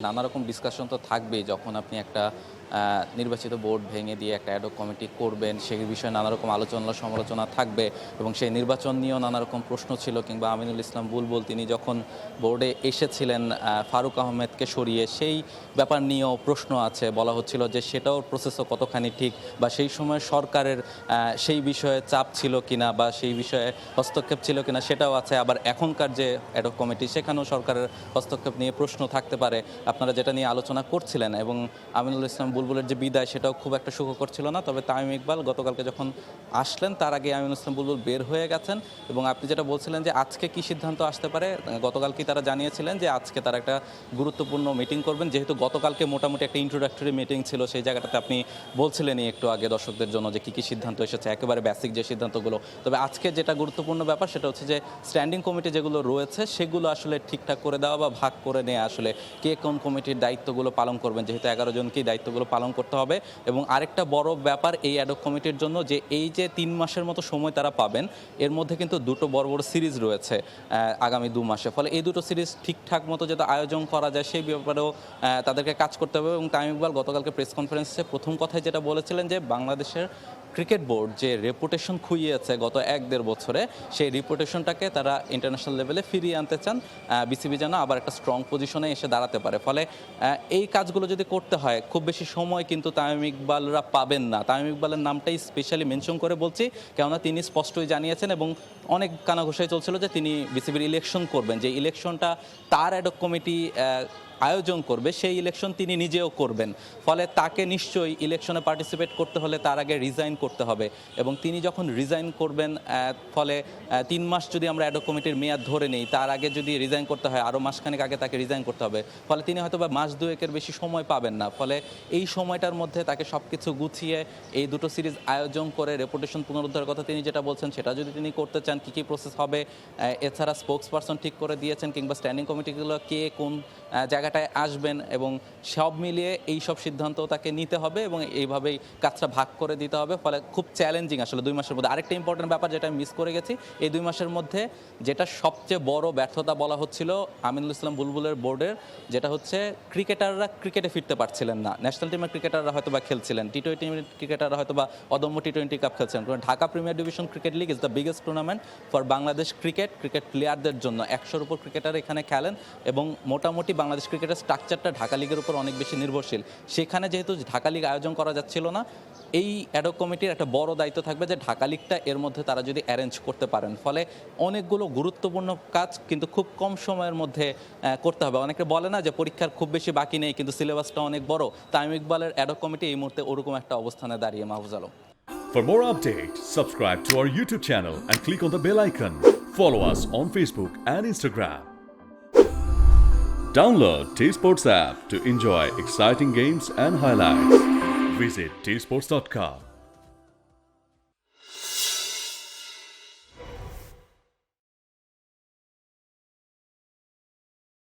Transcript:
নানা রকম ডিসকাশন তো থাকবেই যখন আপনি একটা নির্বাচিত বোর্ড ভেঙে দিয়ে একটা অ্যাডহক কমিটি করবেন, সেই বিষয়ে নানা রকম আলোচনা সমালোচনা থাকবে এবং সেই নির্বাচন নিয়েও নানা রকম প্রশ্ন ছিল। কিংবা আমিনুল ইসলাম বুলবুল তিনি যখন বোর্ডে এসেছিলেন ফারুক আহমেদকে সরিয়ে, সেই ব্যাপার নিয়েও প্রশ্ন আছে। বলা হচ্ছিল যে সেটাও প্রসেসও কতখানি ঠিক, বা সেই সময় সরকারের সেই বিষয়ে চাপ ছিল কিনা বা সেই বিষয়ে হস্তক্ষেপ ছিল কিনা সেটাও আছে। আবার এখনকার যে অ্যাডহক কমিটি সেখানেও সরকারের হস্তক্ষেপ নিয়ে প্রশ্ন থাকতে পারে, আপনারা যেটা নিয়ে আলোচনা করছিলেন। এবং আমিনুল ইসলাম বুলবুলের যে বিদায় সেটাও খুব একটা সুখকর ছিল না। তবে তামিম ইকবাল গতকালকে যখন আসলেন তার আগে আমিনুল ইসলাম বুলবুল বের হয়ে গেছেন। এবং আপনি যেটা বলছিলেন যে আজকে কি সিদ্ধান্ত আসতে পারে, গতকালকেই তারা জানিয়েছিলেন যে আজকে তারা একটা গুরুত্বপূর্ণ মিটিং করবেন। যেহেতু গতকালকে মোটামুটি একটা ইন্ট্রোডাক্টরি মিটিং ছিল, সেই জায়গাটাতে আপনি বলছিলেনই একটু আগে দর্শকদের জন্য যে কী সিদ্ধান্ত এসেছে, একেবারে বেসিক যে সিদ্ধান্তগুলো। তবে আজকে যেটা গুরুত্বপূর্ণ ব্যাপার সেটা হচ্ছে যে স্ট্যান্ডিং কমিটি যেগুলো রয়েছে সেগুলো আসলে ঠিকঠাক করে দেওয়া বা ভাগ করে নেওয়া, আসলে কে কোন কমিটির দায়িত্বগুলো পালন করবেন, যেহেতু 11 জনকেই দায়িত্বগুলো পালন করতে হবে। এবং আরেকটা বড় ব্যাপার এই অ্যাডহক কমিটির জন্য, যে এই যে 3 মাসের মতো সময় তারা পাবেন, এর মধ্যে কিন্তু দুটো বড় বড় সিরিজ রয়েছে আগামী 2 মাসে। ফলে এই দুটো সিরিজ ঠিকঠাক মতো যাতে আয়োজন করা যায় সেই ব্যাপারেও তাদেরকে কাজ করতে হবে। এবং তামিম ইকবাল গতকালকে প্রেস কনফারেন্সে প্রথম কথায় যেটা বলেছিলেন যে বাংলাদেশের ক্রিকেট বোর্ড যে রেপুটেশন খুইয়েছে গত 1-1.5 বছরে, সেই রেপুটেশনটাকে তারা ইন্টারন্যাশনাল লেভেলে ফিরিয়ে আনতে চান। বিসিবি যেন আবার একটা স্ট্রং পজিশনে এসে দাঁড়াতে পারে। ফলে এই কাজগুলো যদি করতে হয়, খুব বেশি সময় কিন্তু তামিম ইকবালরা পাবেন না। তামিম ইকবালের নামটাই স্পেশালি মেনশন করে বলছি, কেননা তিনি স্পষ্টই জানিয়েছেন এবং অনেক কানাঘোষায় চলছিল যে তিনি বিসিবির ইলেকশন করবেন, যে ইলেকশনটা তার অ্যাডহক কমিটি আয়োজন করবে, সেই ইলেকশন তিনি নিজেও করবেন। ফলে তাকে নিশ্চয়ই ইলেকশনে পার্টিসিপেট করতে হলে তার আগে রিজাইন করতে হবে। এবং তিনি যখন রিজাইন করবেন, ফলে 3 মাস যদি আমরা অ্যাডহক কমিটির মেয়াদ ধরে নিই, তার আগে যদি রিজাইন করতে হয় আরও মাসখানেক আগে তাকে রিজাইন করতে হবে। ফলে তিনি হয়তো বা মাস 2-1-এর বেশি সময় পাবেন না। ফলে এই সময়টার মধ্যে তাকে সব কিছু গুছিয়ে এই দুটো সিরিজ আয়োজন করে রেপুটেশন পুনরুদ্ধারের কথা তিনি যেটা বলছেন সেটা যদি তিনি করতে চান, কী কী প্রসেস হবে, এছাড়া স্পোক্স পারসন ঠিক করে দিয়েছেন, কিংবা স্ট্যান্ডিং কমিটিগুলো কে কোন জায়গাটায় আসবেন, এবং সব মিলিয়ে এই সব সিদ্ধান্ত তাকে নিতে হবে এবং এইভাবেই কাজটা ভাগ করে দিতে হবে। ফলে খুব চ্যালেঞ্জিং আসলে 2 মাসের মধ্যে। আরেকটা ইম্পর্টেন্ট ব্যাপার যেটা আমি মিস করে গেছি, এই 2 মাসের মধ্যে যেটা সবচেয়ে বড় ব্যর্থতা বলা হচ্ছিল আমিনুল ইসলাম বুলবুলের বোর্ডের, যেটা হচ্ছে ক্রিকেটাররা ক্রিকেটে ফিরতে পারছিলেন না। ন্যাশনাল টিমের ক্রিকেটাররা হয়তো বা খেলছিলেন, টি-20 ক্রিকেটাররা হয়তো বা অদম্য টি-20 কাপ খেলছেন। Dhaka premier division cricket league is the biggest tournament for Bangladesh cricket প্লেয়ারদের জন্য। 100-র উপর ক্রিকেটার এখানে খেলেন এবং মোটামুটি বাংলাদেশ ক্রিকেটের স্ট্রাকচারটা ঢাকা লিগের উপর অনেক বেশি নির্ভরশীল। সেখানে যেহেতু ঢাকা লিগ আয়োজন করা যাচ্ছিল না, এই অ্যাডহক কমিটির একটা বড় দায়িত্ব থাকবে যে ঢাকা লিগটা এর মধ্যে তারা যদি অ্যারেঞ্জ করতে পারেন। ফলে অনেকগুলো গুরুত্বপূর্ণ কাজ কিন্তু খুব কম সময়ের মধ্যে করতে হবে। অনেকে বলে না যে পরীক্ষার খুব বেশি বাকি নেই কিন্তু সিলেবাসটা অনেক বড়। তামিম ইকবালের অ্যাডহক কমিটি এই মুহূর্তে ওরকম একটা অবস্থানে দাঁড়িয়ে। Mahfuz Alam. For more updates, subscribe to our YouTube channel and click on the bell icon. Follow us on Facebook and Instagram. Download T-Sports app to enjoy exciting games and highlights. Visit tsports.com.